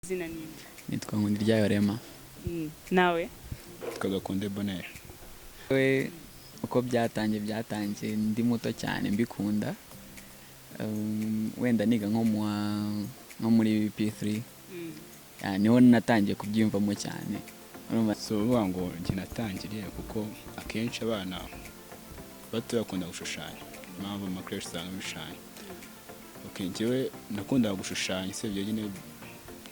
Izina Niba. Nitwa Rema. Nawe? Twagakunde bonheur. We uko byatangiye ndi muto cyane mbikunda. Wenda niga nko muri P3. Niho natangiye kubyiyumvamo cyane. So uvuga ngo njye natangiriye kuko akenshi abana bato bakunda gushushanya. Impamvu amakoresho usanga bishushanya. Njyewe nakundaga gushushanya sebye nyine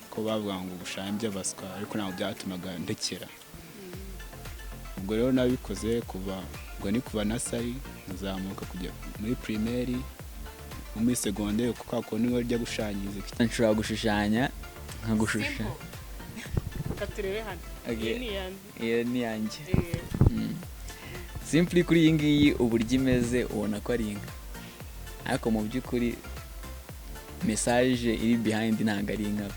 ko bavuga ngo gushushanya by'abaswa ariko ntabwo byatumaga ndekera. Ubwo rero nabikoze kuva nasari nzamuka kujya muri primaire muri secondaire kuko ako niwe rya gushushanyiriza. Nshobora gushushanya nkagushushanya. Katurebe hano. Iyo ni yanjye. Simply kuri iyi ngiyi uburyo imeze ubona ko ari inka. Ariko mu by'ukuri message iri behind ntabwo ari inka.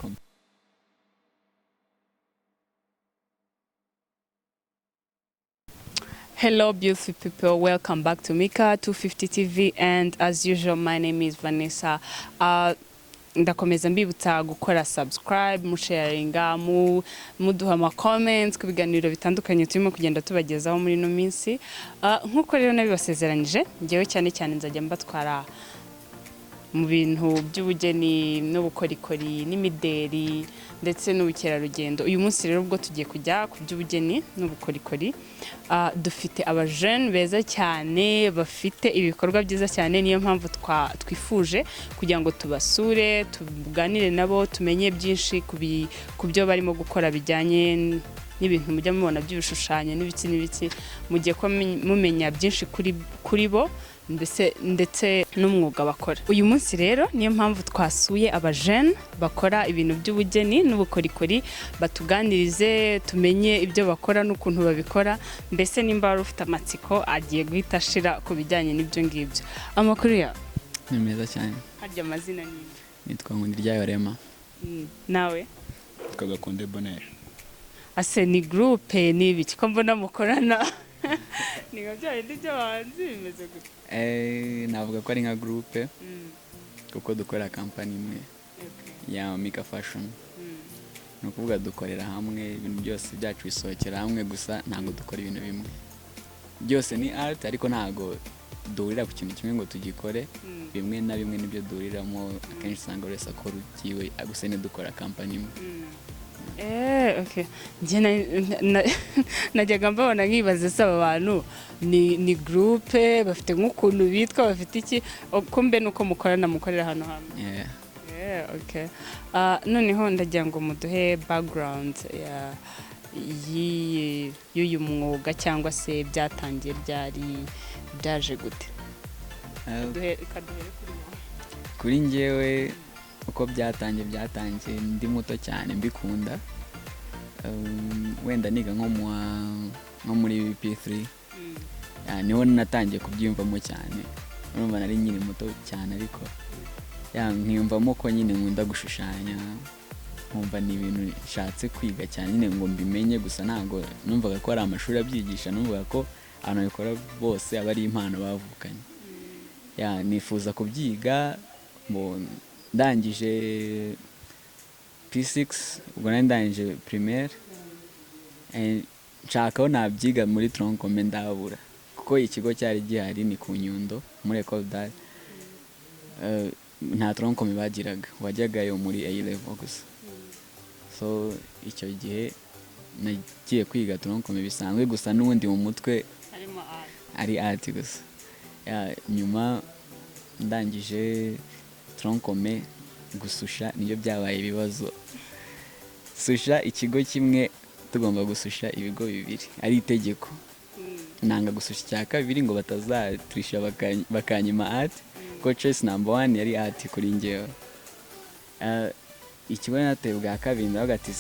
Hello beautiful people, welcome back to Mika 250 TV, and as usual my name is Vanessa. Ndakomeza mbibutsa gukora subscribe, musharinga, muduha ama comments kubiganiro bitandukanye turimo kugenda tubagezaho muri no minsi. Nkuko rero nabibasezeranyije, ngewe cyane nzajya mbatwara mu bintu by'ubugeni n'ubukorikori n'imideri ndetse n'ubukerarugendo. Uyu munsi rero ubwo tugiye kujya ku by'ubugeni n'ubukorikori, dufite abajene beza cyane bafite ibikorwa byiza cyane, niyo mpamvu twifuje kugira ngo tubasure, tuganire nabo, tumenye byinshi ku byo barimo gukora bijyanye n'ibintu mujya mubona by'ibishushanyo n'ibiki mugiye mumenya byinshi kuri bo ndetse n'umwuga bakora. Uyu munsi rero niyo mpamvu twasuye abajene bakora ibintu by'ubugeni n'ubukorikori, batuganirize tumenye ibyo bakora n'ukuntu babikora, mbese nimba wari ufite amatsiko agiye guhita ashira ku bijyanye n'ibyo ngibyo. Amakuru ya ni meza cyane. Harya amazina ni? Nitwa Rema. Nawe? Twagakunde bonheur. Ase ni groupe ni ibiki ko mbona mukorana? Niga byaye by'abanzi bimeze gute? Navuga ko ari nka groupe kuko dukora company imwe ya Mika Fashion. Nukuvuga dukorera hamwe, ibintu byose byacu bisohokera hamwe, gusa ntabwo dukora ibintu bimwe. Byose ni art ariko ntabwo duhurira ku kintu kimwe ngo tugikore. Bimwe na bimwe nibyo duhuriramo, akenshi usanga wese akora ugiwe, gusa ne dukora company imwe. Okay. Najyaga mbabona nkibaza saba abantu ni groupe bafite nk'ukuntu bitwa, bafite iki, kumbe nuko mukorera hano hamwe. Okay. Noneho ndagira ngo muduhe background y'uyu mwuga cyangwa se byatangiye byaje gute? Kuri njyewe uko byatangiye ndi muto cyane mbikunda. Wenda niga nko muri P3. Niho natangiye kubyiyumvamo cyane. Urumva nari nyine muto cyane ariko nkiyumvamo ko nyine nkunda gushushanya. Nkumva ni ibintu nshatse kwiga cyane nyine ngo mbimenye, gusa ntabwo numvaga ko ari amashuri abyigisha, numvaga ko abantu bikora bose aba ari impano bavukanye. Nifuza kubyiga. Ndangije P6 ubwo nari ndangije primaire, nshakaho nabyiga muri troncome ndabura kuko ikigo cyari gihari ni ku Nyundo muri école d'art. Nta troncome bagiraga, wajyagayo muri A level gusa. So icyo gihe nagiye kwiga troncome bisanzwe, gusa n'ubundi mu mutwe ari art gusa. Nyuma ndangije troncome gususha niyo byabaye ibibazo. Susha ikigo kimwe tugomba gususha ibigo bibiri, ari itegeko. Nanga gususha cya kabiri ngo batazaturisha bakanyima art, ko choice number 1 yari art kuri njyewe. Ikigo natwe bwa kabiri ndavuga ati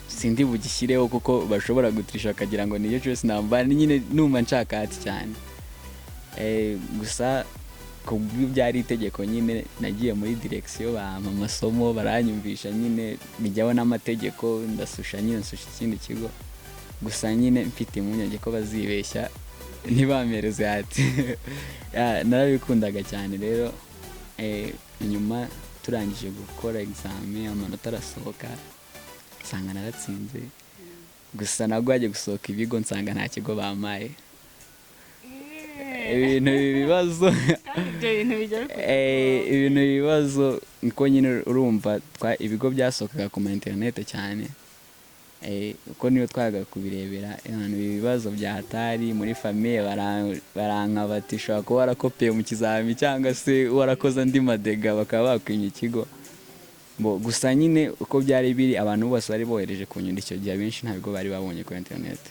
sindi bugishyireho kuko bashobora guturisha akagira ngo niyo choice number 1, nyine numva nshaka art cyane. Gusa kubwo byari itegeko nyine nagiye muri direction bampa amasomo baranyumvisha nyine bijyaho n'amategeko, ndasusha nyine nsusha ikindi kigo, gusa nyine mfite impungenge ko bazibeshya ntibamereze ati. Narabikundaga cyane rero. Nyuma turangije gukora examen amanota arasohoka, nsanga naratsinze gusa nabwo hagiye gusohoka ibigo nsanga nta kigo bampaye ibintu ibibazo ibintu ibibazo niko nyine urumva ibigo byasohokaga ku ma interinete cyane uko niyo twaga kubirebera ibibazo bya hatari muri famiye baranka bati ushobora kuba warakopiye mu kizami cyangwa se warakoze andi madega bakaba bakwimya ikigo gusa nyine uko byari biri abantu bose bari bohereje ku nyundo icyo gihe benshi nta bigo bari babonye ku interinete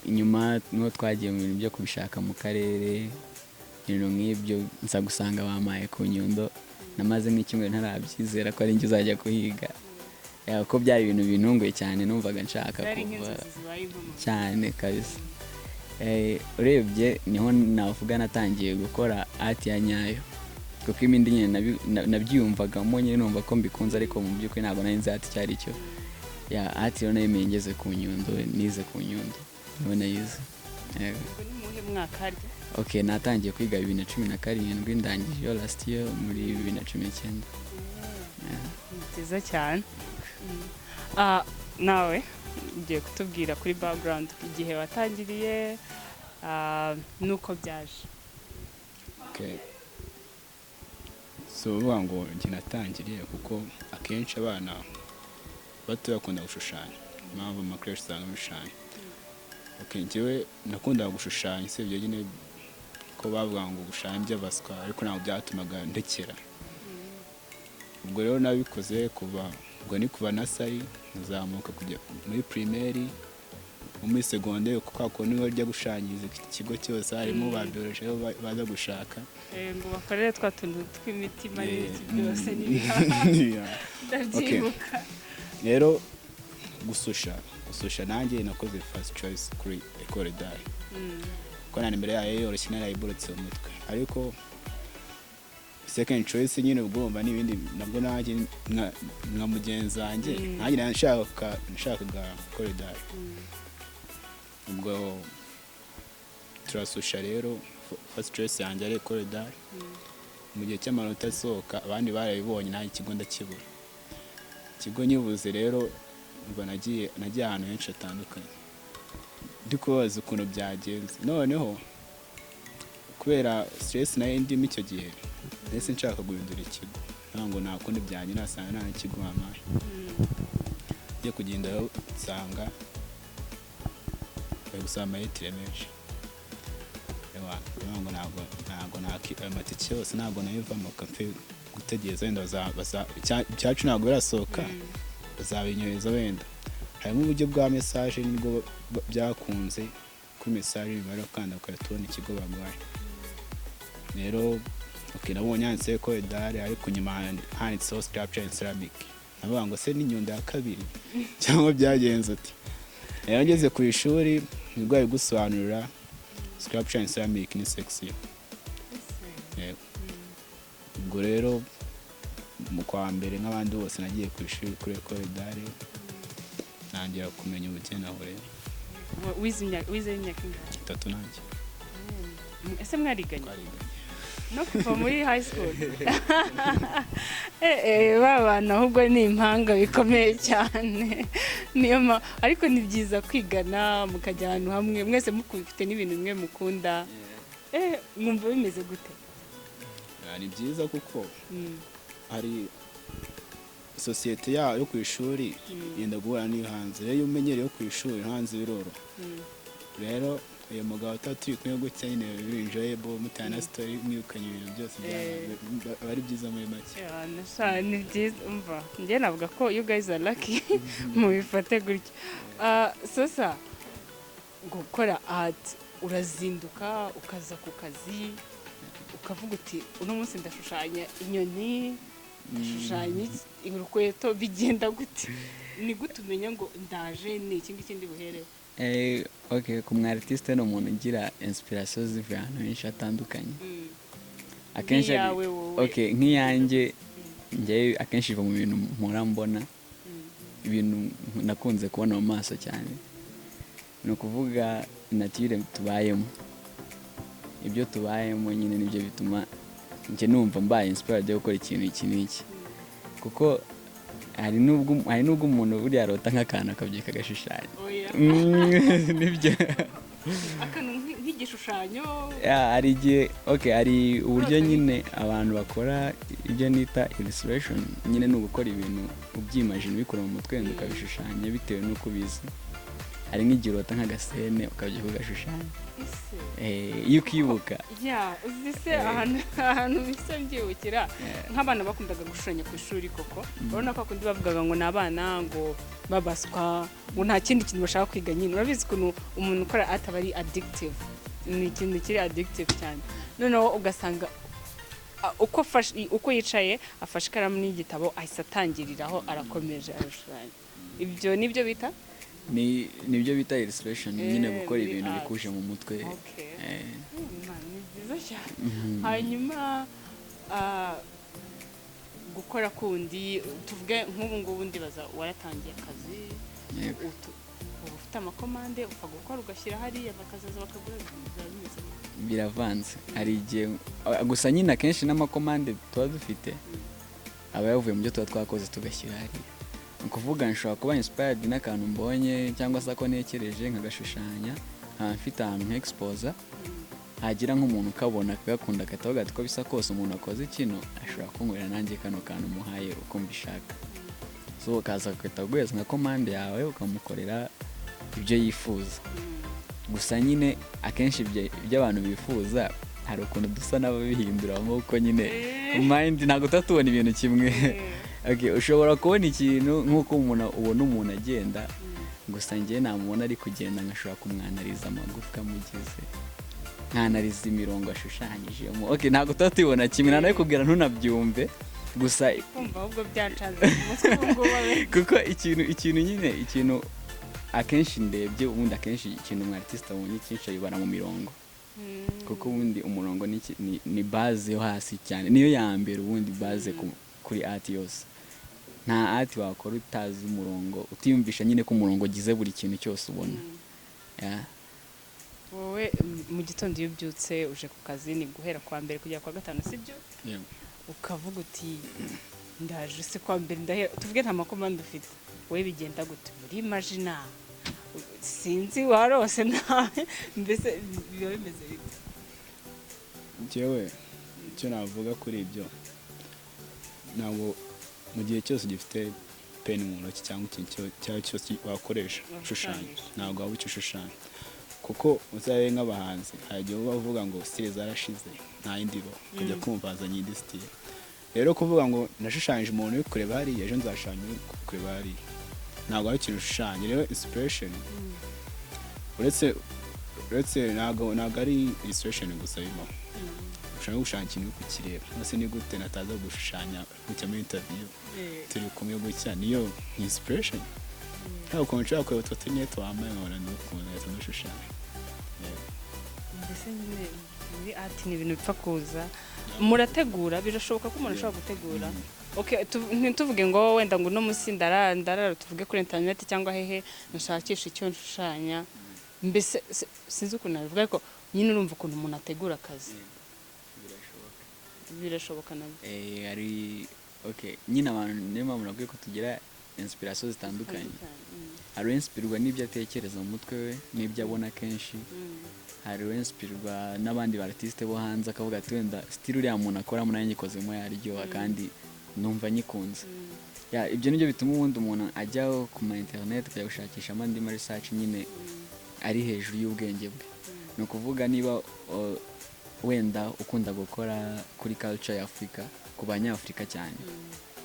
inyuma niho twagiye mu bintu byo kubishaka mu karere ibintu nk'ibyo nza gusanga bamaye ku nyundo namaze nk'icyumweru ntarabyizera ko ari njye uzajya kuhiga ko byari ibintu bintunguye cyane numvaga nshaka kuva cyane kabisa urebye niho navuga natangiye gukora art ya nyayo kuko ibindi nyine nabyiyumvagamo nyine numva ko mbikunze ariko mu by'ukuri ntabwo nari nzi art icyo ari cyo art rero nayo ngeze ku nyundo nize ku nyundo niho nayize okay natangiye kwiga 2017 ndangije yo last year muri 2019 nziza cyane nawe ugiye kutubwira kuri background igihe watangiriye nuko byaje so uvuga ngo njye natangiriye kuko akenshi abana bato bakunda gushushanya impamvu amakoresha usanga bishushanya njyewe nakundaga gushushanya usibye nyine ko bavuga ngo gushushanya by'abaswa ariko ntabwo byatumaga ndekera ubwo rero nabikoze kuva nasari nzamuka kujya muri primaire muri secondaire kuko ako niho rya gushanyiriza ikigo cyose harimo ba biology baza gushaka ngo bakorere twa tuntu tw'imitima n'iki byose ndabyibuka rero gususha nanjye nakoze first choice kuri école d'art ko nani mbere yayo yoroshye narayiborotse mu mutwe ariko second choice nyine ubwumva n'ibindi nabwo nanjye nka mugenzi wanjye nanjye nashakaga école d'art ubwo turasusha rero first choice yanjye ari école d'art mu gihe cy'amanota asohoka abandi barabibonye nanjye ikigo ndakibura ikigo nyibuze rero ubwo nagiye ahantu henshi hatandukanye ndi kubaza ukuntu byagenze noneho kubera stress nayo ndimo icyo gihe ndetse nshaka guhindura ikigo ntabwo nakundi byanjye nasanga nta n'ikigo wamaye ngiye kugenda nsanga bari gusaba amayetire menshi ntabwo amatike yose ntabwo nayivamo kafe gutegereza wenda icyacu ntabwo birasohoka bazabinyohereza wenda harimo uburyo bwa message nibwo byakunze kuri message bari bakanda ukatubona ikigo bagwaye rero nabonye handitse ko edare ariko nyuma handitseho sculpture and ceramic navuga ngo se n'inyundo ya kabiri cyangwa byagenze uti rero ngeze ku ishuri nibwo bari gusobanurira sculpture and ceramic ni section ubwo rero mu kwa mbere nk'abandi bose nagiye ku ishuri kuri école d'art nangira kumenya ubugeni aho rero wize imyaka ingahe? 3 nanjye ese mwariganye no kuva muri high school babana ahubwo ni impanga bikomeye cyane niyo ariko ni byiza kwigana mukajya ahantu hamwe mwese mufite n'ibintu bimwe mukunda mwumva bimeze gute? ni byiza kuko hari sosiyete yo ku ishuri yenda guhura n'iyo hanze rero iyo umenyereye ku ishuri hanze biroro rero uyu mugabo turi kumwe gutya nyine enjoyable mutana story mwikanye ibintu byose bari byiza muri make ni byiza umva njye navuga ko you guys are lucky mubifate gutyo sasa gukora art urazinduka ukaza ku kazi ukavuga uti uno munsi ndashushanya inyoni ndashushanya urukweto bigenda gute ni gute umenya ngo ndaje ni ikindi buherewe? Okay, ku artiste no umuntu ugira inspiration zivuye ahantu henshi hatandukanye akenshi okay nk'iyanjye njye akenshi iva mu bintu mpora mbona ibintu nakunze kubona mu maso cyane no kuvuga nature tubayemo ibyo tubayemo nyine nibyo bituma njye numva mbaye inspired yo gukora ikintu iki n'iki kuko hari n'ubwo umuntu buriya arota nk'akantu akabyuka agashushanya. Nibyo. Akantu nk'igishushanyo. Hari igihe hari uburyo nyine abantu bakora ibyo nita illustration, nyine ni ugukora ibintu ubyimagine ubikura mu mutwe wenda ukabishushanya bitewe n'uko ubizi. Hari nk'igihe urota nk'agasene ukabyuka ugashushanya. Iyo ukibuka uzise ahantu bisa mbyibukira nk'abana bakundaga gushushanya ku ishuri koko, urabona ko akundi bavugaga ngo ni abana ngo babaswa ngo nta kindi kintu bashaka kwiga nyine. Urabizi ukuntu umuntu ukora art aba ari addictive, ni ikintu kiri addictive cyane. Noneho ugasanga uko yicaye afashe ikaramu n'igitabo ahise atangiriraho arakomeje arashushanya. Ibyo nibyo bita nibyo bita illustration, nyine gukora ibintu bikuje mu mutwe. Ni byiza cyane. Hanyuma gukora kundi tuvuge nk'ubu ngubu ndibaza waratangiye akazi, uba ufite amakomande upfa gukora ugashyira hariya bakazaza bakagura. Biravanze, hari igihe gusa nyine akenshi n'amakomande tuba dufite aba yavuye mu byo tuba twakoze tugashyira hariya. Ni ukuvuga nshobora kuba inspired n'akantu mbonye cyangwa se ko nekereje nkagashushanya, nkaba mfite ahantu nk'exposa, hagira nk'umuntu ukabona akagakunda akatavuga ati ko bisa kose umuntu akoze kino ashobora kunkorera nanjye kano kantu muhaye uko mbishaka. So ukaza ukahita nka komande yawe ukamukorera ibyo yifuza. Gusa nyine akenshi ibyo abantu bifuza hari ukuntu dusa n'ababihindura nk'uko nyine mind ntabwo tuba tubona ibintu kimwe. Ushobora kubona ikintu nk'uko ubona umuntu agenda, gusa njye namubona ari kugenda nkashobora kumwanariza amagufwa amugize, nkanariza imirongo ashushanyijemo. Ntabwo tuba tubibona kimwe, nanawe kubwira ntunabyumve, gusa kumva ahubwo byancanze umutwe w'ubwoba. kuko ikintu akenshi ndebye ubundi akenshi ikintu umwartiste abonye cyinshi ayibara mu mirongo, kuko ubundi umurongo ni base yo hasi cyane, niyo ya mbere ubundi base kuri art yose. Nta art wakora utazi umurongo, utiyumvisha nyine ko umurongo ugize buri kintu cyose ubona. Wowe mu gitondo iyo ubyutse uje ku kazi ni guhera kwa mbere kugera kwa gatanu, sibyo? Ukavuga uti ndaje se kwa mbere ndahera, tuvuge nta makomande ufite, wowe bigenda gute? Muri imagina sinzi warose nawe, mbese biba bimeze bite? Njyewe icyo navuga kuri ibyo, ntabwo mu gihe cyose gifite peni mu ntoki cyangwa ikintu cyose wakoresha ushushanya, ntabwo waba ukishushanya, kuko uzabe nk'abahanzi hari igihe bavuga ngo style zarashize nta yindi bo, ukajya kumva hazanye indi style. Rero kuvuga ngo nashushanyije umuntu uri kureba hariya ejo nzashushanya uri kureba hariya, ntabwo ari ikintu ushushanya. Rero inspiration uretse ntabwo ari illustration gusa bibaho, ushaka gushushanya ikintu kukireba. Nase ni gute nataza gushushanya gutya muri interview turi kumwe gutya, niyo inspiration. Ntabwo konshaka ko tutinye twambaye nkabona n'ukuntu tunashushanya. Mbese nyine muri art ni ibintu bipfa kuza, murategura, birashoboka ko umuntu ashobora gutegura. Ntituvuge ngo wenda ngo no munsi ndarara tuvuge kuri internet cyangwa hehe nashakisha icyo nshushanya. Mbese sinzi ukuntu nabivuga, ariko nyine urumva ukuntu umuntu ategura akazi. Birashoboka nabyo. Nyine abantu niyo mpamvu nabwiye ko tugira inspiration zitandukanye. Hari inspirwa n'ibyo atekereza mu mutwe we n'ibyo abona kenshi, hari inspirwa n'abandi artiste bo hanze akavuga ati wenda style uriya muntu akora mu nanjye ikozemo yaryoha kandi numva nyikunze. Ibyo nibyo bituma ubundi umuntu ajya ku ma internet kujya gushakisha amandi research nyine ari hejuru y'ubwenge bwe. Ni ukuvuga niba wenda ukunda gukora kuri culture ya Afrika, ku banyafrika cyane,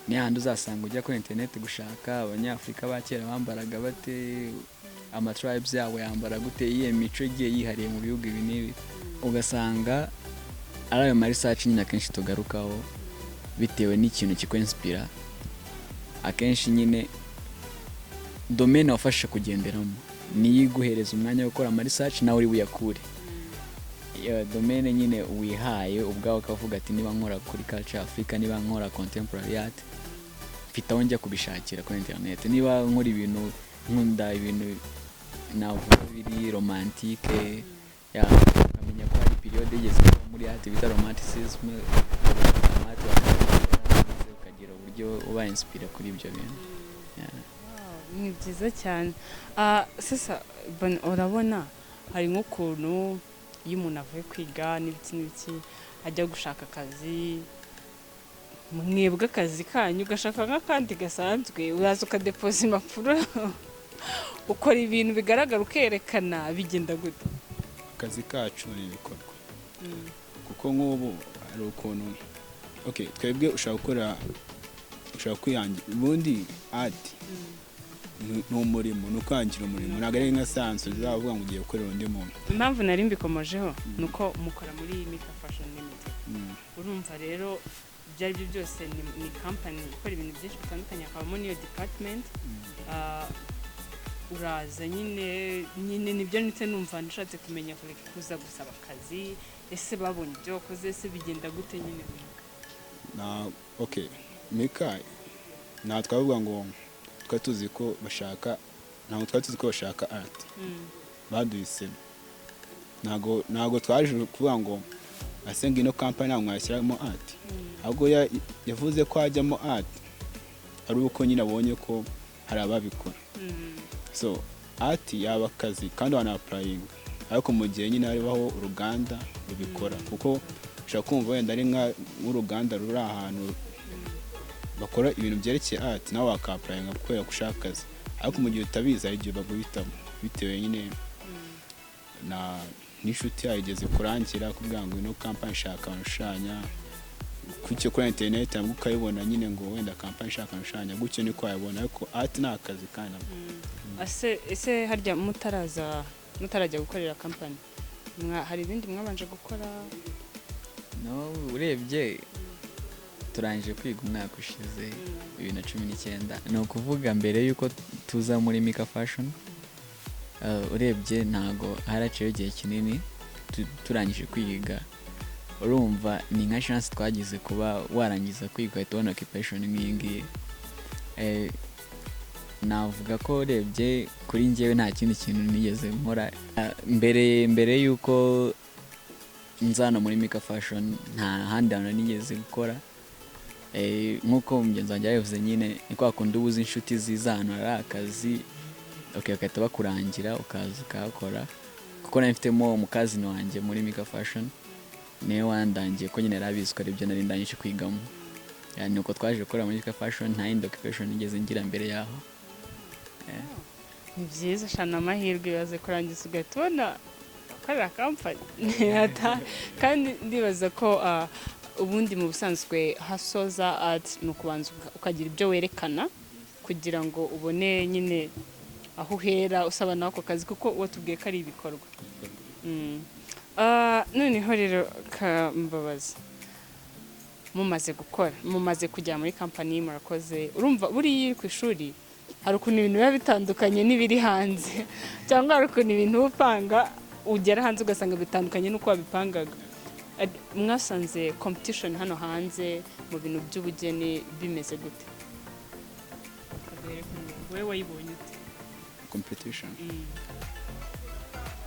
ni handi uzasanga ujya kuri internet gushaka abanyafrika ba kera bambaraga bate, ama tribes yabo yambara gute, iye mico igiye yihariye mu bihugu ibi n'ibi, ugasanga ari ayo research nyine akenshi tugarukaho bitewe n'ikintu kikwenspira. Akenshi nyine domaine wafashe kugenderamo niyo iguhereza umwanya wo gukora research nawe uri buyakure. Domaine nyine wihaye ubwawe ukavuga ati niba nkora kuri culture Africa, niba nkora contemporary art, mfite aho njya kubishakira kuri internet. Niba nkora ibintu nkunda ibintu navuga biri romantique, ukamenya ko hari period igeze muri art bita romanticism, ukagira uburyo buryo uba inspire kuri ibyo bintu. Yeah. Ni byiza cyane. Sasa urabona hari nk'ukuntu iyo umuntu avuye kwiga n'ibiki ajya gushaka akazi, mwebwe akazi kanyu ugashaka nk'akandi gasanzwe, uraza ukadepoza impapuro ukora ibintu bigaragara ukerekana, bigenda gute? akazi kacu ni ibikorwa kuko nk'ubu hari ukuntu twebwe ushaka kwihangira ubundi art ni umurimo, ni ukwangira umurimo, ntabwo ari nka sanso uzavuga ngo ugiye gukorera undi muntu. Impamvu nari mbikomojeho ni uko mukora muri Niba Fashion Limited. Urumva rero ibyo ari byo byose ni company ikora ibintu byinshi bitandukanye, hakabamo n'iyo department. Uraza nyine nibyo nitse numva nshatse kumenya kuza gusaba akazi, ese babonye ibyo wakoze, ese bigenda gute nyine? Mika nta twavuga ngo twari tuzi ko bashaka art. Baduhisemo, ntabwo twaje kuvuga ngo asenga ino company ntabwo mwashyiramo art, ahubwo yavuze ko hajyamo art ari uko nyine abonye ko hari ababikora. So art yaba akazi kandi wanapurayinga, ariko mu gihe nyine hariho uruganda rubikora, kuko ushobora kumva wenda ari nk'uruganda ruri ahantu bakora ibintu byerekeye art, nawe wakapurayinga kubera ko ushaka akazi, ariko mu gihe utabizi hari igihe baguhitamo bitewe nyine n'inshuti yawe igeze kurangira kuvuga ngo ino kampani ishaka gushushanya kucyo kuri internet, ntabwo ukayibona nyine ngo wenda kampani ishaka gushushanya gutyo niko wayibona, ariko art ni akazi kandi. Ese harya mutarajya gukorera kampani hari ibindi mwabanje gukora? No, urebye turangije kwiga umwaka ushize 2019, ni ukuvuga mbere yuko tuza muri Niba Fashion. Urebye ntago haraciye igihe kinini turangije kwiga. Urumva ni nka chance twagize kuba warangiza kwiga uhita ubona occupation nk'iyi ngiyi. Navuga ko urebye kuri njyewe nta kindi kintu nigeze nkora mbere yuko nzana muri Niba Fashion, nta handi hantu nigeze gukora. Nk'uko mugenzi wanjye yavuze nyine ni kwa kundi ubuze inshuti ziza ahantu hari akazi, bagahita bakurangira ukaza ukahakora, kuko nari mfitemo umukazini wanjye muri Niba Fashion, niwe wandangiye ko nyine yarabizi ko aribyo nari ndangije kwigamo. Ni uko twaje gukora muri Niba Fashion, nta yindi occupation nigeze ngira mbere yaho. Ni byiza shana amahirwe yaze kurangiza ugahita ubona ukorera kampani. Kandi ndibaza ko ubundi mu busanzwe hasoza art ni ukubanza ukagira ibyo werekana kugira ngo ubone nyine aho uhera usaba nawe ako kazi, kuko watubwiye ko ari ibikorwa. Noneho rero kambabaza, mumaze kujya muri kampani murakoze, urumva buriya ku ishuri hari ukuntu ibintu biba bitandukanye n'ibiri hanze, cyangwa hari ukuntu ibintu upanga ugera hanze ugasanga bitandukanye n'uko wabipangaga. Mwasanze competition hano hanze mu bintu by'ubugeni bimeze gute? Wewe wayibonye ute competition?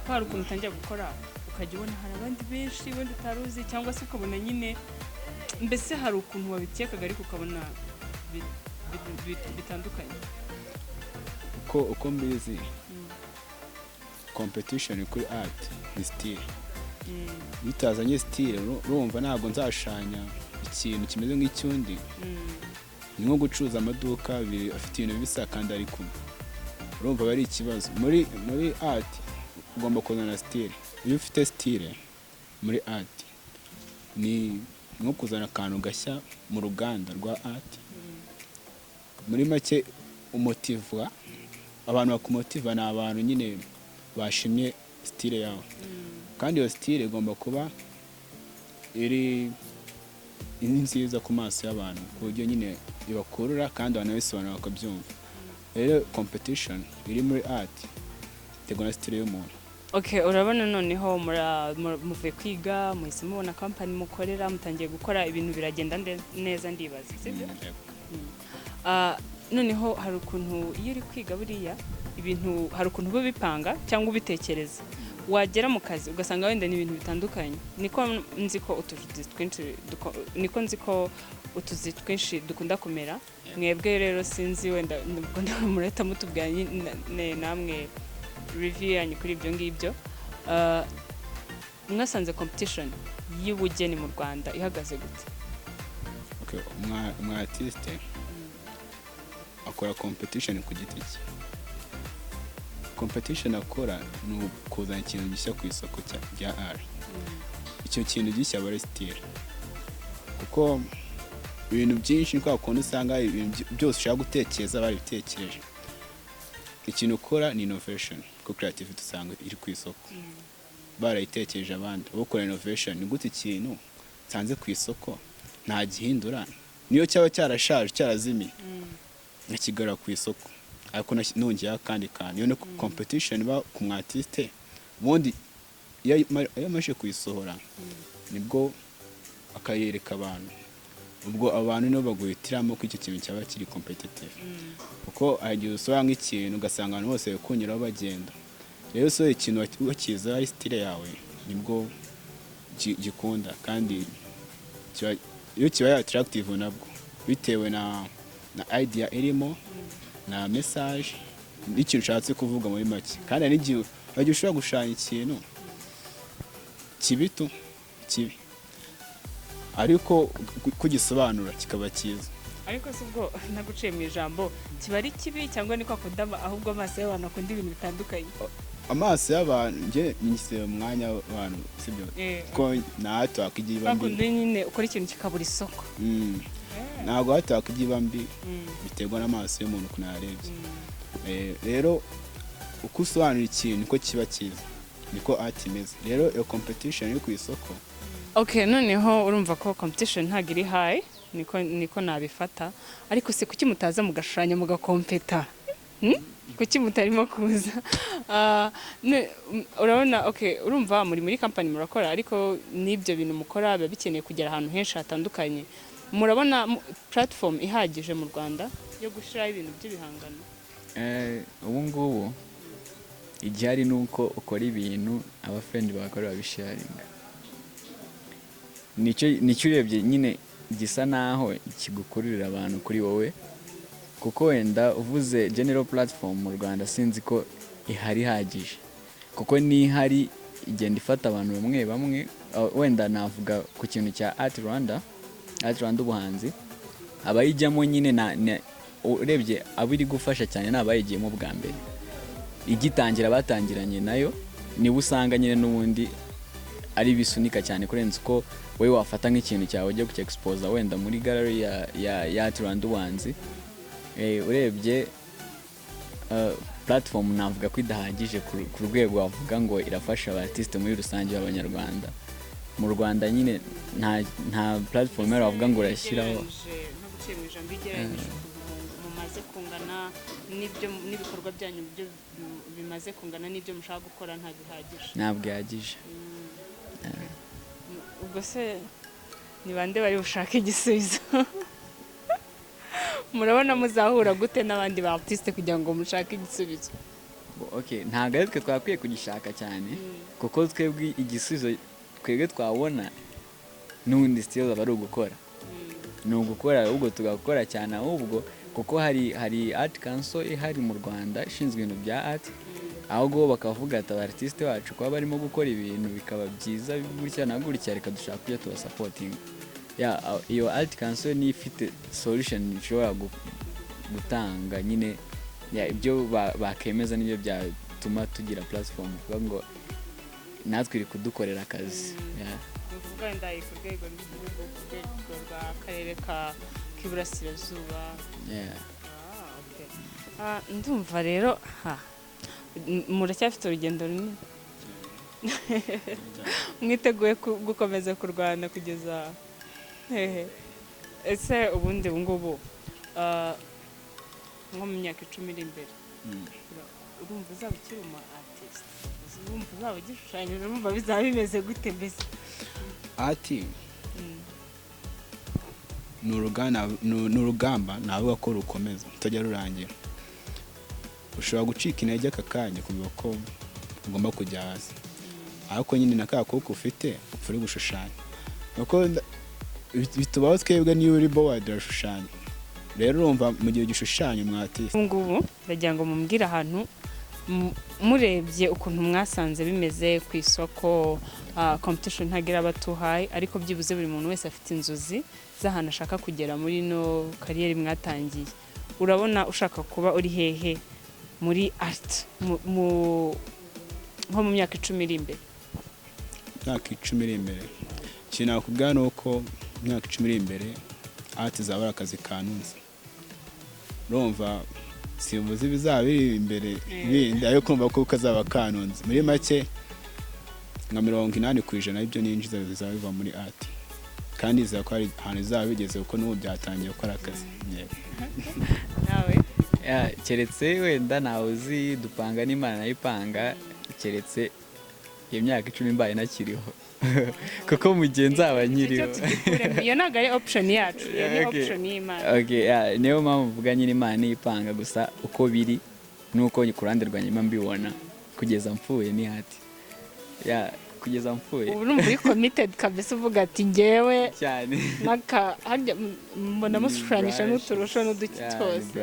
Hari ukuntu utangiye gukora ukajya ubona hari abandi benshi wenda utaruzi, cyangwa se ukabona nyine mbese hari ukuntu wabitekaga ariko ukabona bitandukanye? Uko mbizi competition kuri art ni style. Bitazanye style urumva ntabwo nzashanya ikintu kimeze nk'icyundi. Ni nko gucuruza amaduka afite ibintu bisa kandi ari kumwe, urumva bari ikibazo. Muri art ugomba kuzana style. Iyo ufite style muri art ni nko kuzana akantu gashya mu ruganda rwa art. Muri make umotiva abantu, bakumotiva ni abantu nyine bashimye style yawe, kandi iyo style igomba kuba iri nziza ku maso y'abantu ku buryo nyine ibakurura kandi banabisobanura bakabyumva. Rero competition iri muri art itegwa na style y'umuntu. Urabona noneho muvuye kwiga muhise mubona kampani mukorera, mutangiye gukora ibintu biragenda neza ndibaza, sibyo? Noneho hari ukuntu iyo uri kwiga buriya ibintu hari ukuntu uba bipanga cyangwa ubitekereza, wagera mu kazi ugasanga wenda ni ibintu bitandukanye. Niko nzi ko utuzi twinshi dukunda kumera mwebwe rero sinzi wenda mureta mutubwira namwe review yanyu kuri ibyo ngibyo mwasanze competition y'ubugeni mu Rwanda ihagaze gute? Okay, umu artiste akora competition ku giti cye. Competition akora ni ukuzana ikintu gishya ku isoko rya art. Icyo kintu gishya bari style. Kuko ibintu byinshi niko akunda usanga ibintu byose ushaka gutekereza bari bitekereje. Ikintu ukora ni innovation, ko creativity usanga iri ku isoko. Barayitekereje abandi. Ukora innovation ni gute ikintu sanze ku isoko nta gihindura. Niyo cyaba cyarashaje cyarazimiye. Nakigara ku isoko. Ariko nongeye kandi iyo no competition ba ku artiste ubundi yamashe kuyisohora nibwo akayereka abantu. Ubwo abantu no baguhitiramo ko icyo kintu cyaba kiri competitive. Kuko agiye usanga ikintu ugasanga abantu bose kunyuraho bagenda. Rero so ikintu wakiza ari style yawe nibwo gikunda kandi iyo kiba attractive nabwo bitewe na idea irimo na message n'ikintu ushatse kuvuga muri make. Kandi n'igihe wagiye ushobora gushushanya ikintu kibi ariko kugisobanura kikaba cyiza. Ariko sibwo naguciye mu ijambo kiba ari kibi cyangwa niko akundama ahubwo amaso y'abantu akunda ibintu bitandukanye. Amaso y'abantu nge nyise umwanya w'abantu sibyo ko natwe akigiye bambi bakunda nyine ukora ikintu kikabura isoko. Ntabwo hatakigiye bambi biterwa n'amaso y'umuntu kunarebye. Rero uko usobanura ikintu ko kiba cyiza niko art imeze. Rero iyo competition iri ku isoko. Okay, noneho urumva ko competition ntago iri high niko nabifata. Ariko se kuki mutaza mugashushanya mugakompeta? Kuki mutarimo kuza? Urabona okay, urumva muri company murakora ariko n'ibyo bintu mukora biba bikeneye kugera ahantu henshi hatandukanye. Murabona platform ihagije mu Rwanda yo gushira ibintu by'ibihangano? Ubu ngubu igihari nuko ukora ibintu aba friend bakora babisharinga. Nicyo urebye nyine gisa naho kigukururira abantu kuri wowe. Kuko wenda uvuze general platform mu Rwanda sinzi ko ihari hagije. Kuko ni hari igenda ifata abantu bamwe wenda navuga ku kintu cya Art Rwanda ubuhanzi abayijyamo nyine urebye abiri gufasha cyane n'abayigiyemo bwa mbere. Igitangira batangiranye nayo niba usanga nyine n'ubundi ari bisunika cyane kurenza uko wowe wafata nk'ikintu cyawe ujya kucyexpose wenda muri gallery ya Art Rwanda ubuhanzi. Urebye platform navuga ko idahagije ku rwego wavuga ngo irafasha abartiste muri rusange b'Abanyarwanda. Mu Rwanda nyine nta platform yari wavuga ngo urashyiraho guciye mu ijambo igereranyije mumaze kungana n'ibikorwa byanyu byo bimaze kungana n'ibyo mushaka gukora nta bihagije. Ntabwo yagije. Ubwo se ni bande bari bushaka igisubizo? Murabona muzahura gute n'abandi ba artiste kugira ngo mushake igisubizo? Okay, ntabwo ari twe twakwiye kugishaka cyane kuko twebwe igisubizo twebwe twabona n'undi still bari ugukora. Ni ugukora ahubwo tugakora cyane ahubwo kuko hari art council ihari mu Rwanda ishinzwe ibintu bya art. Ahubwo bakavuga ati abartiste bacu kuba barimo gukora ibintu bikaba byiza gutya na gutya reka dushaka kujya tuba supporting. Iyo art council ni ifite solution ishobora gutanga nyine ibyo bakemeza n'ibyo byatuma tugira platform kuvuga ngo natwe iri kudukorera akazi. Uvuga ndayi ku rwego rw'akarere k'Iburasirazuba. Ndumva rero muracyafite urugendo runini. Mwiteguye gukomeza kurwana kugeza ese ubundi ngubu nko mu myaka 10 iri imbere urumva uzaba ukiri umu artist? Urumva uzaba ugishushanya? Urumva bizaba bimeze gute mbese? Ati ni urugamba navuga ko rukomeza utajya rurangira. Ushobora gucika intege aka kanya kuvuga ko ugomba kujya hasi ariko nyine nakako ufite upfuri gushushanya. Nuko bitubaho twebwe niyo uri bored urashushanya rero urumva mu gihe gishushanya mwatise ngubu ndagira ngo mumbwire ahantu murebye ukuntu mwasanze bimeze ku isoko competition ntagira abatuhaye ariko byibuze buri muntu wese afite inzozi z'ahantu ashaka kugera muri no kariyeri mwatangiye urabona ushaka kuba uri hehe muri art nko mu myaka 10 iri imbere myaka 10 iri imbere ikintu nakubwira ni uko myaka 10 iri imbere art izaba akazi kanunze urumva simuzi bizaba biri imbere bindi ayo kumva ko kazaba kanunze muri make nka 80% y'ibyo ninjiza bizaba biva muri art kandi izakora ari ahantu izaba bigeze uko n'ubu byatangiye gukora akazi nawe keretse wenda nawe uzi dupanga n'Imana nayipanga keretse iyo myaka 10 mbaye nakiriho kuko mugenza abanyiriho iyo ntago ari option yacu ni option y'Imana niyo mpamvu mvuga nyine Imana niyipanga gusa uko biri nuko ku ruhande rwanjye mbibona kugeza mpfuye ni hati kugeza mpfuye ubu numva uri committed kabisa uvuga ati ngewe cyane naka mbona mushushanyisha n'uturusho n'uduki twose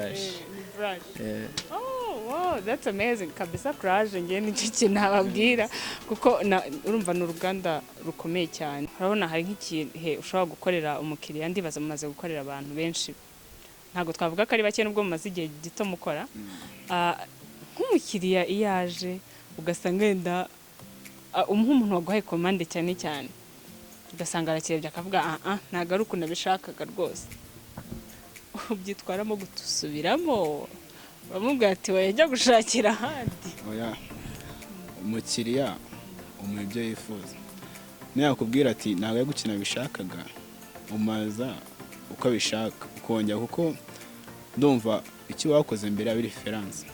wow, that's amazing kabisa courage ngiye nicyo kintu nababwira kuko urumva n'uruganda rukomeye cyane urabona hari nk'ikihe ushobora gukorera umukiriya ndibaza mumaze gukorera abantu benshi ntago twavuga ko ari bake nubwo mumaze igihe gito mukora nk'umukiriya iyaje ugasanga wenda umuntu waguhaye commande cyane ugasanga arakirebye akavuga ntago ari ukuntu abishakaga rwose ubyitwaramo gutusubiramo bamubwira ati wajya gushakira ahandi umukiriya ibyo yifuza nakubwira ati ntago yo gukina bishakaga umaza uko abishaka ukongera kuko ndumva iki wakoze mbere ya reference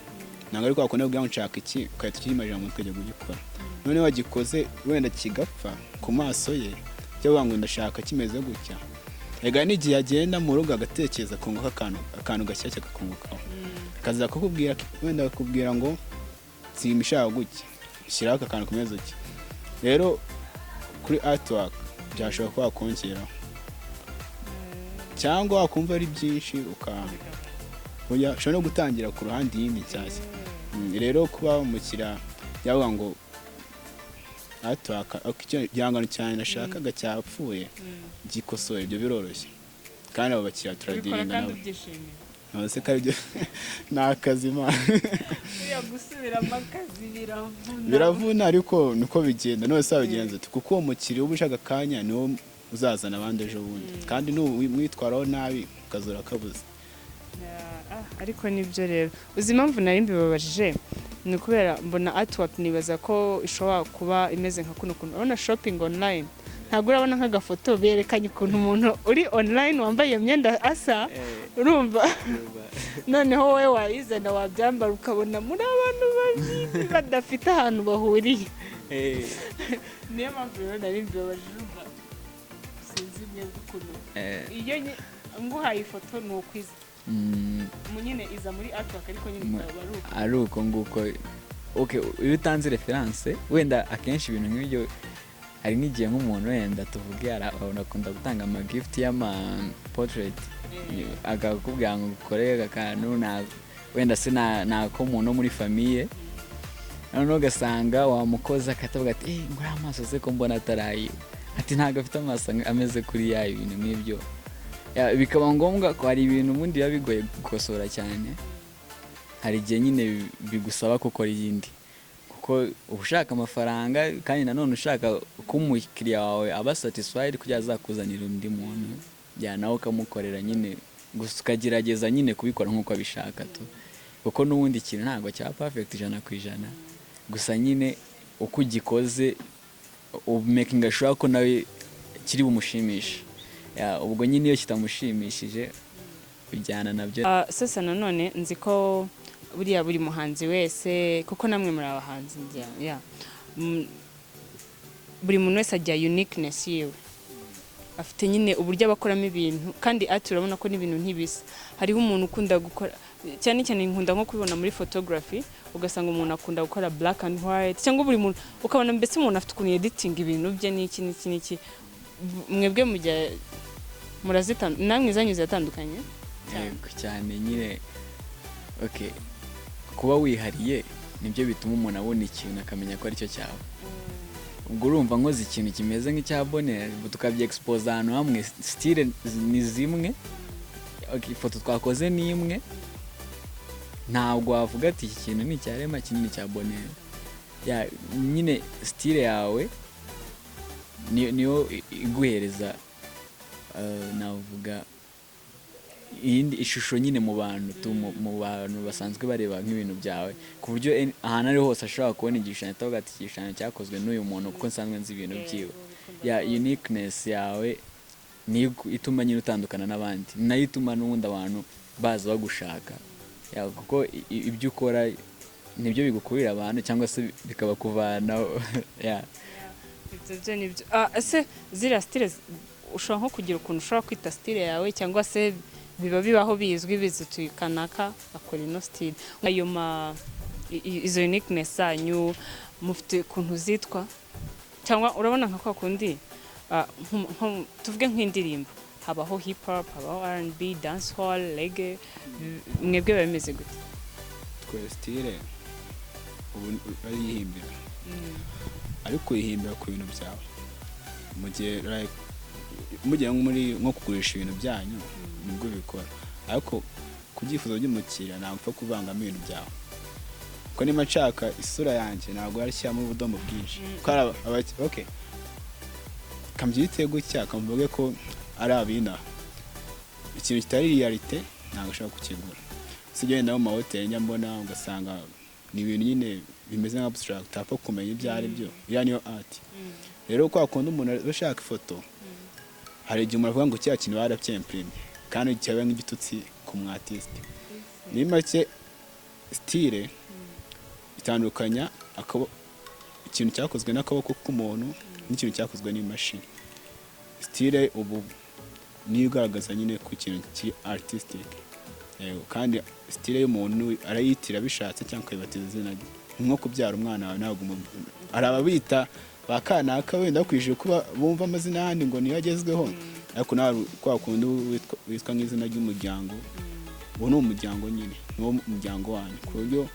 ntago ari kwakone ubwo nshaka iki ukahita ukimajira mu mutwe gukora none wagikoze wenda kigapfa ku maso ye cyo ngo ndashaka kimeze gutya ega n'igihe agenda mu rugo agatekereza kunguka akantu gashyashya kakungukaho kaza kukubwira wenda bakubwira ngo simishaka gutya shyiraho akantu kumeze gutya rero kuri artwork byashobora kuba wakongeraho cyangwa wakumva ari byinshi ushobora no gutangira ku ruhande yindi nshyashya rero kuba umukiriya yavuga ngo igihangano cyane nashakaga cyapfuye gikosora ibyo biroroshye kandi abo bakiriya turadirinda nabo ntabwo ko aribyo ni akazi gusubiramo akazi biravuna ariko niko bigenda none se wabigenza kuko uwo mukiriya uba ushaka akanya niwo uzazana abandi ejo bundi kandi n'umwitwaraho nabi ukazura kabuze ariko nibyo rero uzi impamvu nari mbibabajije ni kubera mbona artwork nibaza ko ishobora kuba imeze nka kuno kuntu urabona shopping online ntabwo urabona nk'agafoto berekanye ukuntu umuntu uri online wambaye iyo myenda asa urumva noneho wowe wayizana wabyambara ukabona muri abantu babiri badafite ahantu bahuriye niyo mpamvu rero nari mbibabajije urumva sinzi mwebwe ukuntu iyo nguhaye ifoto ni ukwiza nyine iza muri artwork ariko nyine ari uko nguko iyo utanze reference wenda akenshi ibintu nk'ibyo hari n'igihe nk'umuntu wenda tuvuge akunda gutanga amagift y'ama portrait akakubwira ngo ukorere akantu wenda se nako umuntu muri famille noneho ugasanga wamukoza akatavuga ati ngura amaso se ko mbona atarayi ati ntabwo afite amaso ameze kuri ya ibintu nk'ibyo bikaba ngombwa ko hari ibintu ubundi biba bigoye gukosora cyane hari igihe nyine bigusaba gukora iyindi kuko ushaka amafaranga kandi nanone ushaka ko umukiriya wawe aba satisfied kugira azakuzanira undi muntu nawe ukamukorera nyine gusa ukagerageza nyine kubikora nk'uko abishaka kuko n'ubundi ikintu ntabwo cya perfect 100%, gusa nyine uko ugikoze making sure ko nawe kiri bumushimishe ubwo nyine iyo kitamushimishije bijyana nabyo sasa nanone nzi ko buriya buri muhanzi wese kuko namwe muri abahanzi buri muntu wese agira uniqueness yiwe afite nyine uburyo abakoramo ibintu kandi urabona ko n'ibintu ntibisa hariho umuntu ukunda gukora cyane nkunda nko kubibona muri photography ugasanga umuntu akunda gukora black and white cyangwa buri muntu ukabona mbese umuntu afite ukuntu editing ibintu bye n'iki mwebwe mujya namwe izanyu zitandukanye yego cyane nyine. Okay, kuba wihariye nibyo bituma umuntu abona ikintu akamenya ko aricyo cyawe. Ubwo urumva nkoze ikintu kimeze nk'icya bonheur tukabye expose ahantu hamwe, style ni zimwe, okay, ifoto twakoze ni imwe, ntabwo wavuga ati iki kintu ni icyarema kinini cya bonheur. Ya nyine style yawe niyo iguhereza navuga iyindi ishusho nyine mu bantu mu bantu basanzwe bareba nk'ibintu byawe, ku buryo ahantu ari hose ashobora kubona igishushanyo atavuga ati igishushanyo cyakozwe n'uyu muntu kuko nsanzwe nzi ibintu byiwe. Ya uniqueness yawe niyo ituma nyine utandukana n'abandi, nayo ituma n'ubundi abantu baza bagushaka, kuko ibyo ukora nibyo bigukurira abantu cyangwa se bikabakuvanaho. ibyo nibyo. Ese ziriya style ushobora nko kugira ukuntu ushobora kwita style yawe, cyangwa se bibaho bizwi bizituye kanaka akora ino style? Ayo izo uniqueness zanyu mufite ukuntu zitwa, cyangwa urabona nka kwa kundi tuvuge nk'indirimbo habaho hip hop, habaho R&B, dancehall, reggae, mwebwe bameze gute? Twe style ubu arihimbira, ariko yihimbira ku bintu byawe mu gihe mujya nko kugurisha ibintu byanyu nibwo bikora, ariko ku byifuzo by'umukiriya ntabwo upfa kuvangamo ibintu byawe, kuko niba nshaka isura yanjye ntabwo yarishyiramo ubudomo bwinshi. Okay, kambyite gutya kamuvuge ko ari abina, ikintu kitari realite ntabwo ushobora kukigura. Sibyo wenda mu mahoteli njya mbona ugasanga ni ibintu nyine bimeze nka abstract utapfa kumenya ibyo ari byo, iriya niyo art. Rero kwa kundi umuntu bashaka ifoto, hari igihe umuntu avuga ngo cya kintu barabyemprime kandi cyabaye nk'igitutsi ku mwatiste. Ni make style itandukanya ikintu cyakozwe n'akaboko k'umuntu n'ikintu cyakozwe n'imashini. Style ubu niyo igaragaza nyine ku kintu kiri artistic, kandi style y'umuntu arayitira bishatse cyangwa akayibatiza izina rye. Nko kubyara umwana wawe ntabwo arababita bakanaka wenda kwije kuba bumva amazina yandi ngo niyo agezweho, ariko nawe kwa kundi witwa nk'izina ry'umuryango, uwo ni umuryango nyine, niwo muryango wanyu, ku buryo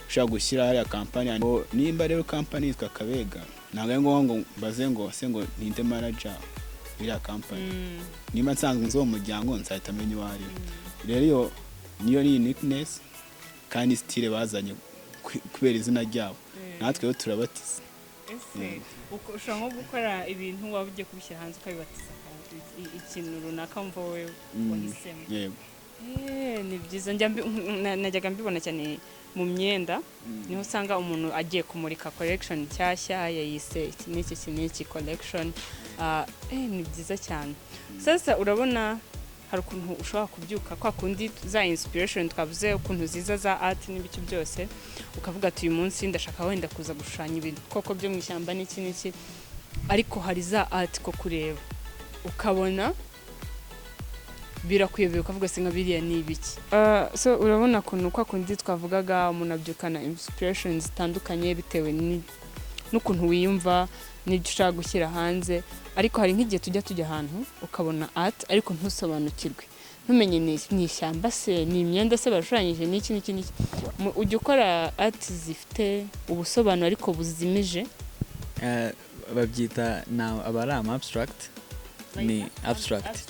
ushaka gushyira hariya kampani. Nimba rero kampani yitwa Kabega, ntabwo ari ngombwa ngo mbaze ngo se ngo ninde manager iriya kampani, nimba nsanzwe nzi uwo muryango nzahita menya uwo ari we. Rero niyo ni uniqueness kandi style bazanye kubera izina ryabo, natwe rero turabatiza. Ushobora nko gukora ibintu waba ugiye kubishyira hanze ukabibatiza ikintu runaka wumva wowe wahisemo. Yego. Ni byiza. Najyaga mbibona cyane mu myenda, niho usanga umuntu agiye kumurika collection nshyashya yayise iki n'iki collection. Ni byiza cyane. Sasa urabona hari ukuntu ushobora kubyuka kwa kundi za inspiration twavuze, ukuntu ziza za art n'ibiki byose, ukavuga ati uyu munsi ndashaka wenda kuza gushushanya ibintu koko byo mu ishyamba n'iki, ariko hari za art ko kureba ukabona birakuyobeye, ukavuga se nka biriya ni ibiki. So urabona ukuntu kwa kundi twavugaga umuntu abyukana inspiration zitandukanye bitewe n'ukuntu wiyumva n'ibyo ushaka gushyira hanze, ariko hari nk'igihe tujya ahantu ukabona art ariko ntusobanukirwe, ntumenye ni ishyamba se, ni imyenda se bashushanyije n'iki. Ujya ukora art zifite ubusobanuro ariko buzimije, babyita aba ari abstract, ni abstract.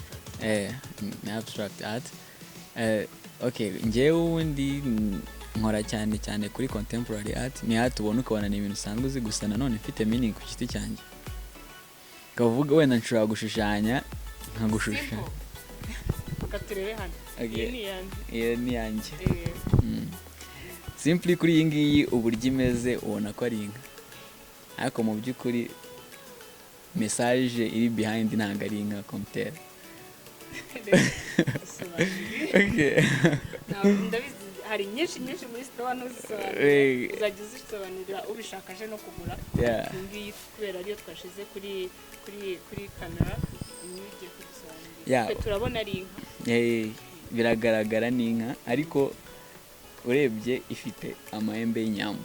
Ni abstract art. Okay, njyewe ubundi nkora cyane kuri contemporary art. Ni art ubona ukabona ni ibintu usanzwe uzi, gusa nanone ifite meaning ku giti cyanjye. Kavuga wenda nshobora gushushanya nkagushushanya. Ukaturebe hano. Iyi ni yanjye. Simply kuri iyi ngiyi uburyo imeze ubona ko ari inka, ariko mu by'ukuri message iri behind ntabwo ari inka komutera. Hari nyinshi muri store n'uzisobanura, uzajya uzisobanurira ubishaka aje no kugura. Ngiyi kubera ariyo twashize kuri kamera, niyo ugiye kudusobanurira. Turabona ari inka. Biragaragara ni inka, ariko urebye ifite amahembe y'inyambo,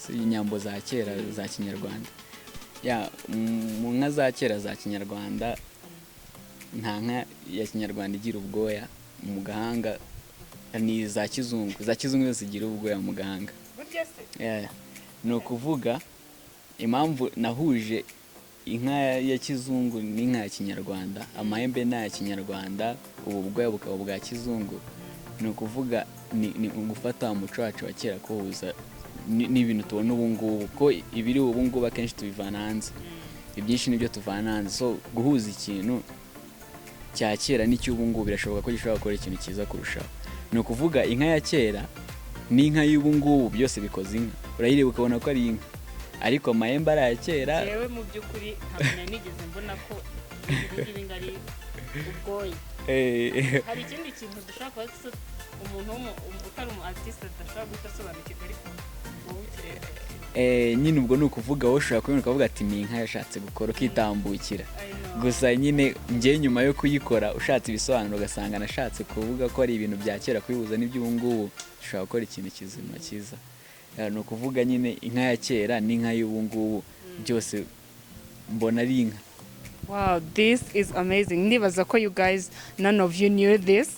inyambo za kera za Kinyarwanda. Mu nka za kera za Kinyarwanda nta nka ya kinyarwanda igira ubwoya mu gahanga, ni za kizungu zose zigira ubwoya mu gahanga. Ni ukuvuga impamvu nahuje inka ya kizungu n'inka ya kinyarwanda, amahembe ni aya kinyarwanda, ubu bwoya bukaba ubwa kizungu. Ni ukuvuga ni ugufata umuco wacu wa kera kuwuhuza n'ibintu tubona ubu ngubu, ko ibiri ubu ngubu akenshi tubivana hanze, ibyinshi nibyo tuvana hanze. So guhuza ikintu cya kera n'icy'ubu ngubu birashoboka ko gishobora gukora ikintu cyiza kurushaho. Ni ukuvuga inka ya kera n'inka y'ubu ngubu byose bikoze inka, urayireba ukabona ko ari inka, ariko amahembe ari aya kera. Yewe mu by'ukuri ntabwo nigeze mbona ko ibi ngari ubwoya. Hari ikindi kintu dushaka kuba umuntu utari umu artiste adashobora guhita asobanukirwa, ariko wowe ukireba nyine ubwo ni ukuvuga wowe ushobora kubona ukavuga ati ni inka yashatse gukora ukitambukira. Gusa nyine njye nyuma yo kuyikora ushatse ibisobanuro ugasanga nashatse kuvuga ko ari ibintu bya kera kubihuza n'iby'ubu ngubu, ushobora gukora ikintu kizima cyiza. Ni ukuvuga nyine inka ya kera n'inka y'ubu ngubu byose mbona ari inka. Wow, this is amazing. Nibaza ko you guys, none of you knew this.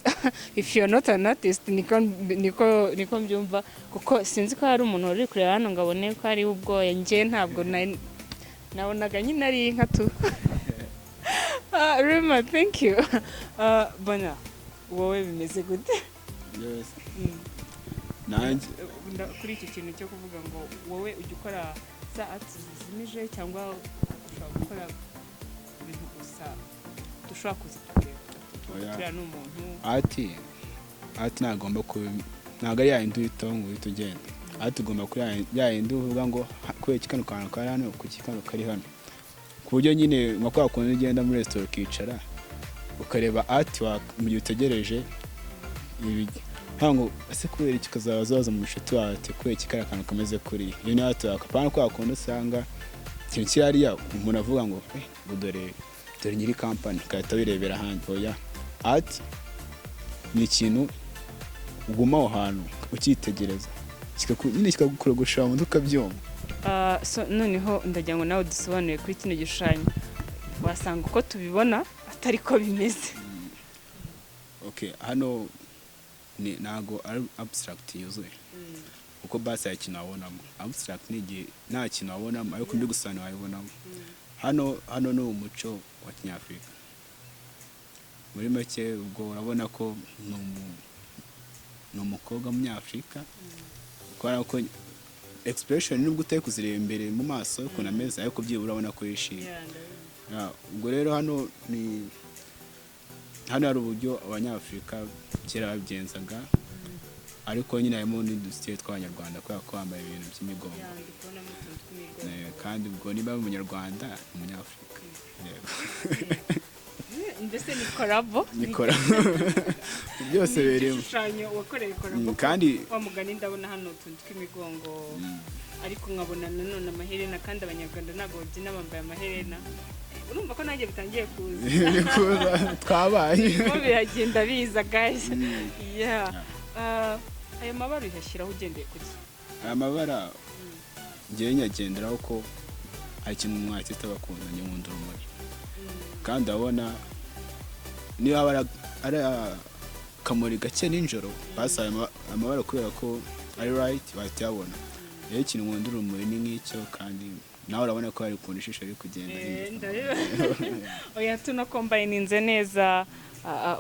If you're not an artist, niko mbyumva, kuko sinzi ko hari umuntu uri kureba hano ngo abone ko ari ubwoya. Njye ntabwo nabonaga nyine ari inka tu. Rema, thank you. Bona, wowe bimeze gute? Yes. Nanjye kuri iki kintu cyo kuvuga ngo wowe ujya ukora za arts zizimije cyangwa ushobora gukora ibintu gusa dushobora kuzitureba n'umuntu. Ati nagomba ntabwo ari yayindi uhitaho ngo uhite ugenda. Ati ugomba kuri yayindi uvuga ngo kubera kano kantu kari hano, kuki kano kari hano, ku buryo nyine nka kwa kuntu ugenda muri resitora ukicara ukareba ati mu gihe utegereje ibiryo, ntabwo ese kubera iki kazaza mu inshuti wawe ati kubera iki kari akantu kameze kuri iyo ni ati wakapana kwa kuntu usanga ikintu kiriya umuntu avuga ngo dore nyiri kampani ugahita wirebera ahandi. Oya, ati ni ikintu uguma aho hantu ukitegereza nyine kikagukuragusha mu duka byombi. So noneho ndagira ngo nawe dusobanure kuri kino gishushanyo, wasanga uko tubibona atari ko bimeze. Okay, hano ntago ari abstract yuzuye, uko basi ya kintu wabonamo. Abstract ni igihe nta kintu wabonamo ariko ndi gusana wayibonamo. Hano ni umuco wa Kinyafurika muri make. Ubwo urabona ko ni umukobwa w'umunyafurika, kubera ko expression nubwo utari kuzireba imbere mu maso ukuntu ameze, ariko byibura urabona ko yishimye. Ubwo rero hano hari uburyo abanyafurika kera babigenzaga, ariko nyine harimo n'udusitiri tw'abanyarwanda kubera ko bambaye ibintu by'imigongo. Kandi ubwo niba ari umunyarwanda umunyafurika mbese ni korabo byose birimo. Igishushanyo wakoreye korabo, kandi wa mugani ndabona hano utuntu tw'imigongo, ariko nkabona nanone amaherena, kandi abanyarwanda ntabwo babyina bambaye amaherena. Urumva ko nanjye bitangiye kuza twabaye ko biragenda biza guys. Ayo mabara uyashyiraho ugendeye kuki? Aya mabara ngewe nyagenderaho ko hari ikintu mwakita bakundanye nkunda urumuri, kandi abona niba ari akamuri gake nijoro basa amabara kubera ko ari right bahita yabona. Rero ikintu nkunda urumuri ni nk'icyo, kandi nawe urabona ko hari ukuntu ishusho iri kugenda. Oya, tunakombayininze neza,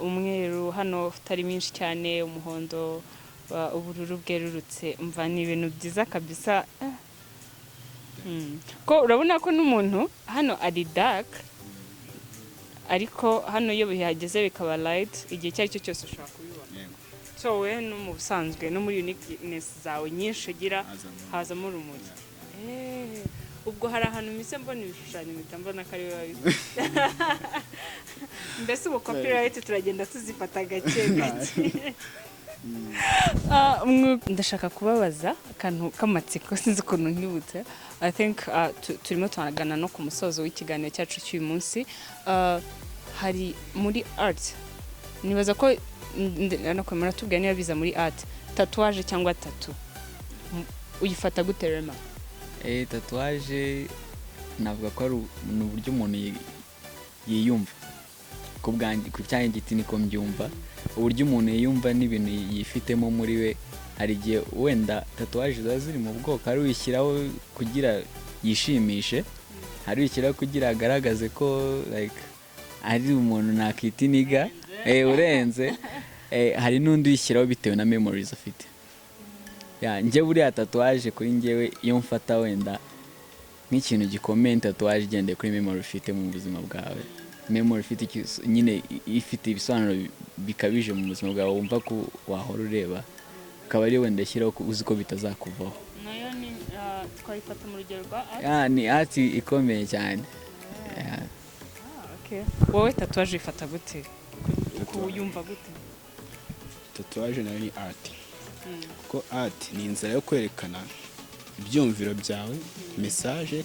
umweru hano utari mwinshi cyane, umuhondo, ubururu bwerurutse. Umva ni ibintu byiza kabisa. Ko urabona ko n'umuntu hano ari dark, ariko hano iyo bihageze bikaba light, igihe icyo ari cyo cyose ushobora kubibona. So we no mu busanzwe no muri uniqueness zawe nyinshi ugira hazamo urumuri. Ubwo hari ahantu mise mbona ibishushanyo mpita mbona ko ari wowe. Mbese ubu copyright turagenda tuzifata gake gake. Ndashaka kubabaza akantu k'amatsiko sinzi ukuntu nkibutse. I think turimo tunagana no ku musozo w'ikiganiro cyacu cy'uyu munsi. Hari muri art, nibaza ko nakwemera tubwira niba biza muri art, tatuwaje cyangwa tatu uyifata gute Rema? Tatuwaje navuga ko ari uburyo umuntu yiyumva. ku bwanjye ku cyanya giti niko mbyumva uburyo umuntu yiyumva n'ibintu yifitemo muri we hari igihe wenda tatuwaje ziba ziri mu bwoko hari wishyiraho kugira yishimishe hari wishyiraho kugira agaragaze ko like ari umuntu nakita iniga urenze hari n'undi wishyiraho bitewe na memories afite njye buriya tatuwaje kuri njyewe iyo mfata wenda nk'ikintu gikomeye tatuwaje igendeye kuri memory ufite mu buzima bwawe memory ifite nyine ifite ibisobanuro bikabije mu buzima bwawe wumva ko wahora ureba akaba ari wenda shyiraho uzi ko bitazakuvaho nayo ni twayifata mu rugero rwa ni art ikomeye cyane wowe tatuwaje ifata gute kuyumva gute tatuwaje nayo ni art kuko art ni inzira yo kwerekana ibyumviro byawe message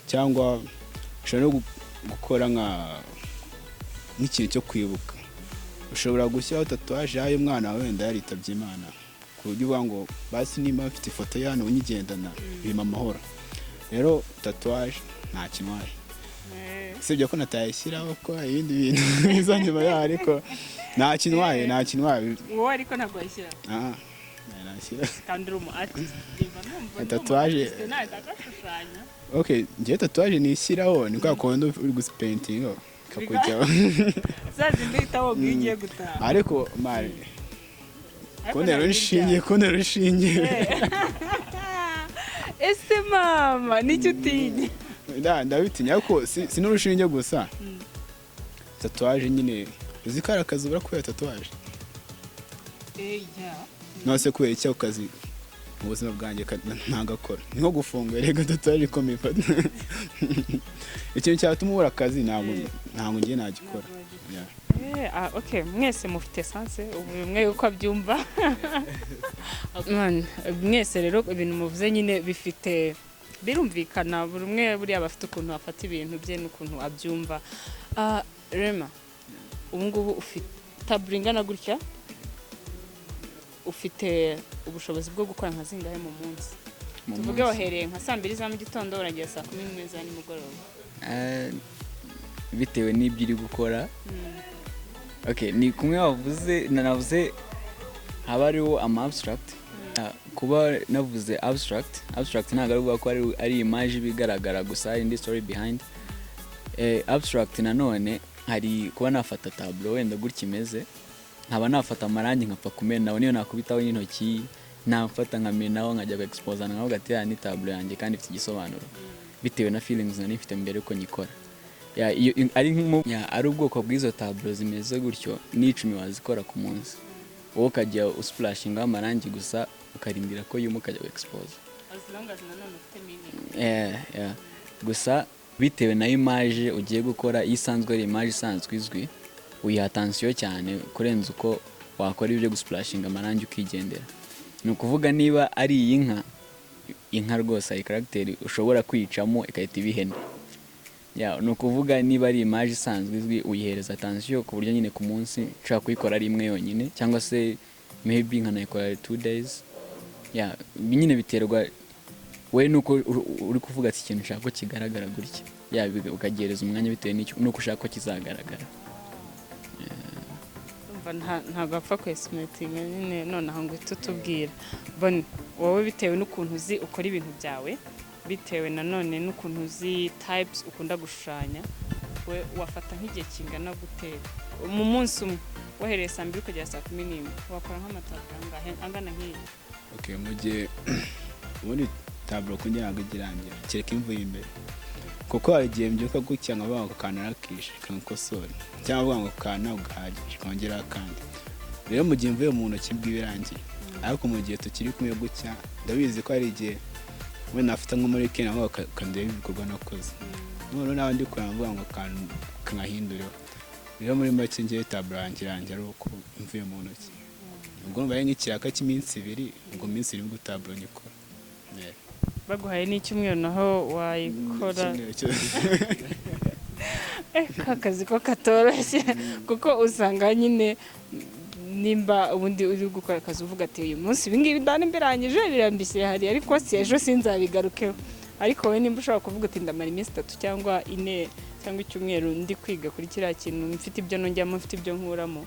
cyangwa ushobora no gukora nk'ikintu cyo kwibuka ushobora gushyiraho tatuwaje y'ayo mwana wawe wenda yaritabye Imana ku buryo uvuga ngo basi niba afite ifoto y'ahantu unyigendana birimo amahoro rero tatuwaje nta kinwaye usibye ko natayishyiraho ko ibindi bintu biza nyuma yaho ariko nta kinwaye wowe ariko ntabwo wayishyira nashyira kandi uri umu artist tatuwaje okay njye tatuwaje nishyiraho ni kwa kundi uri gusipentinga kakujyaho zazindi itaho ngiye gutaha ariko mari konero inshinge ese mama nicyo utinya ndabitinya ko si n'urushinge gusa tatuwaje nyine uzi ko ari akazi ubura kubera tatuwaje nose kubera icyo kazi mu buzima bwanjye ntagakora ni nko gufunga rega tatuwaje ikomeye ikintu cyatuma ubura akazi ntabwo ngiye nagikora okay mwese mufite sanse ubu mwe uko abyumva mwese rero ibintu muvuze nyine bifite birumvikana buri umwe buriya bafite ukuntu afata ibintu bye n'ukuntu abyumva Rema ubu ngubu ufite tabure ingana gutya ufite ubushobozi bwo gukora nka zingahe mu munsi tuvuge wahereye nka 2:00 za mu gitondo uragiye 11:00 za nimugoroba bitewe n'ibyo uri gukora okay ni kumwe navuze haba ariho abstract kuba navuze abstract ntabwo ari uvuga ko ari image bigaragara gusa indi story behind abstract nanone hari kuba nafata tableau wenda gutya imeze nkaba nafata amarangi nkapfa kumenaho niyo nakubitaho n'intoki nafata nkamenaho nkajya expose naho gatera ni tableau yanjye kandi ifite igisobanuro bitewe na feelings nari mfite mbere uko nyikora ari ubwoko bw'izo tableau zimeze gutyo n'icumi wazikora ku munsi wowe ukajya usplashinga amarangi gusa ukarindira ko yuma ukajya expose as long as nanone ufite meaning gusa bitewe na image ugiye gukora isanzwe ari image isanzwe izwi uyiha attention cyane kurenza uko wakora ibyo gusplashinga amarangi ukigendera ni ukuvuga niba ari iyi inka rwose ari character ushobora kwicamo ikahita ibihene ni ukuvuga niba ari image isanzwe izwi uyihereza attention ku buryo nyine ku munsi ushaka kuyikora rimwe yonyine cyangwa se maybe nkanayikora 2 days nyine biterwa we nuko uri kuvuga ati ikintu ushaka ko kigaragara gutya ukagereza umwanya bitewe nuko ushaka ko kizagaragara ntabwo apfa kwesimetinga nyine noneho ngo tutubwira bone wowe bitewe n'ukuntu uzi ukora ibintu byawe bitewe nanone n'ukuntu uzi types ukunda gushushanya we wafata nk'igihe kingana gute mu munsi umwe wahereye 2:00 kugera 11:00 wakora nk'amataburo angana nk'iyi okay mu gihe muri tableau kugira ngo igirangira kereka imvuye imbere kuko hari igihe mbyuka gutya nkaba akakanakisha kankosora cyangwa ngo kana ugahagije kongera kandi rero mu gihe mvuye mu ntoki bw'ibirangiye ariko mu gihe tukiri kumwe gutya ndabizi ko hari igihe we nafata nko muri Kenya ngo kandebe ibikorwa nakoze none nawe ndi kuramvuga ngo kanahindura rero muri make ngiye tableau yangirangira ari uko mvuye mu ntoki ubwo mbaye nk'ikiraka cy'iminsi 2 ubwo minsi iri ngo tableau nyikora baguhaye n'icyumweru naho wayikora akazi ko katoroshye kuko usanga nyine nimba ubundi uri gukora akazi uvuga ati uyu munsi ibingibi ndani mbirangije birambishye hari ariko si ejo sinzabigarukeho ariko we nimba ushobora kuvuga ati ndamara iminsi 3 cyangwa 4 cyangwa icyumweru ndi kwiga kuri kiriya kintu mfite ibyo nongeramo mfite ibyo nkuramo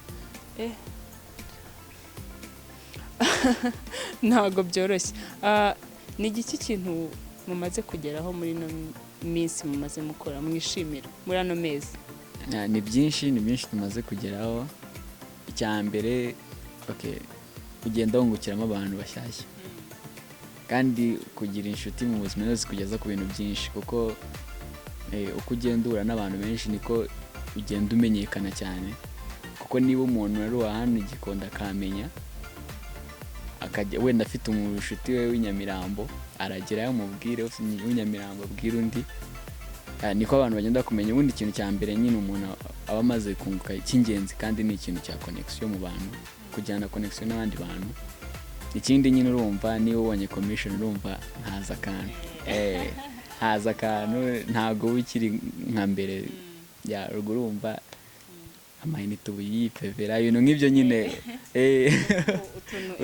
ntabwo byoroshye. Ni igiki kintu mumaze kugeraho muri no minsi mumaze mukora mwishimira muri ano mezi? Ni byinshi tumaze kugeraho. Icya mbere kugenda wungukiramo abantu bashyashya kandi kugira inshuti mu buzima zose kugeza ku bintu byinshi, kuko uko ugenda uhura n'abantu benshi niko ugenda umenyekana cyane, kuko niba umuntu ari uwa hano Gikondo akamenya akajya wenda afite umushuti we w'inyamirambo aragerayo mubwire w'inyamirambo abwira undi, niko abantu bagenda kumenya. Ubundi ikintu cya mbere nyine umuntu aba amaze kunguka cy'ingenzi kandi ni ikintu cya connection mu bantu, kujyana connection n'abandi bantu. Ikindi nyine urumva niba ubonye commission urumva haza akantu ntago ukiri nka mbere ya urumva amayinite ubu yipevera ibintu nk'ibyo nyine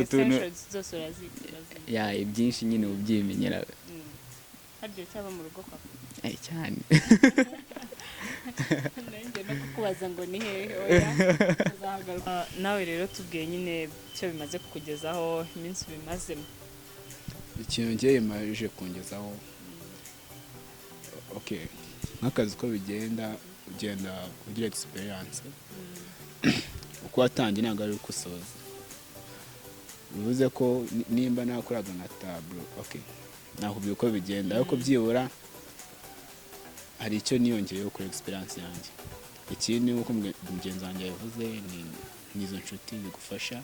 utuntu zose ya ibyinshi nyine ubyimenyera. Haryo cyaba mu rugo kwa cyane nanjye no kukubaza ngo ni hehe oya uzahagaruka. Nawe rero tubwiye nyine cyo bimaze kukugezaho iminsi bimazemo. Ikintu ngiye maje kungezaho nk'akazi ko ugenda ugira experience uko watangiye ntabwo ari uko usoza. Bivuze ko nimba nakoraga nka tablo nakubwiye uko bigenda, ariko byibura hari icyo niyongeyeho kuri experience yanjye. Ikindi uko mugenzi wanjye yavuze ni izo nshuti zigufasha,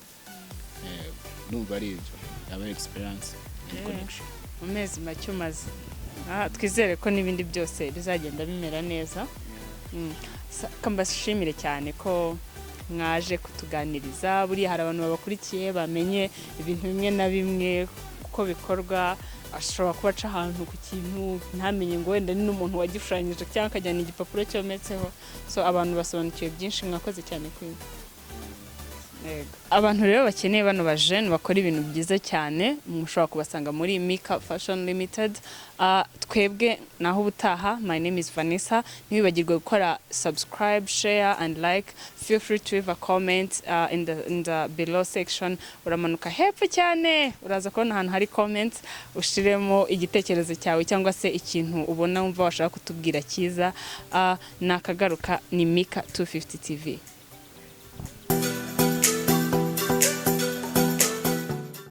numva ari ibyo yaba experience and connection. Mu mezi make umaze twizere ko n'ibindi byose bizagenda bimera neza. Kambashimire cyane ko mwaje kutuganiriza. Buriya hari abantu babakurikiye bamenye ibintu bimwe na bimwe uko bikorwa. Ashobora kuba aca ahantu ku kintu ntamenye ngo wenda ni n'umuntu wagishushanyije cyangwa akajyana igipapuro cyometseho. So abantu basobanukiwe byinshi, mwakoze cyane kwiga. Abantu rero bakeneye bano bajene bakora ibintu byiza cyane mushobora kubasanga muri Mika Fashion Limited. Twebwe naho ubutaha. My name is Vanessa. Ntibibagirwe gukora subscribe, share and like. Feel free to leave a comment in the below section. Uramanuka hepfo cyane uraza kubona ahantu hari comment, ushiremo igitekerezo cyawe cyangwa se ikintu ubona wumva washaka kutubwira cyiza. Nakagaruka ni Mika 250 TV.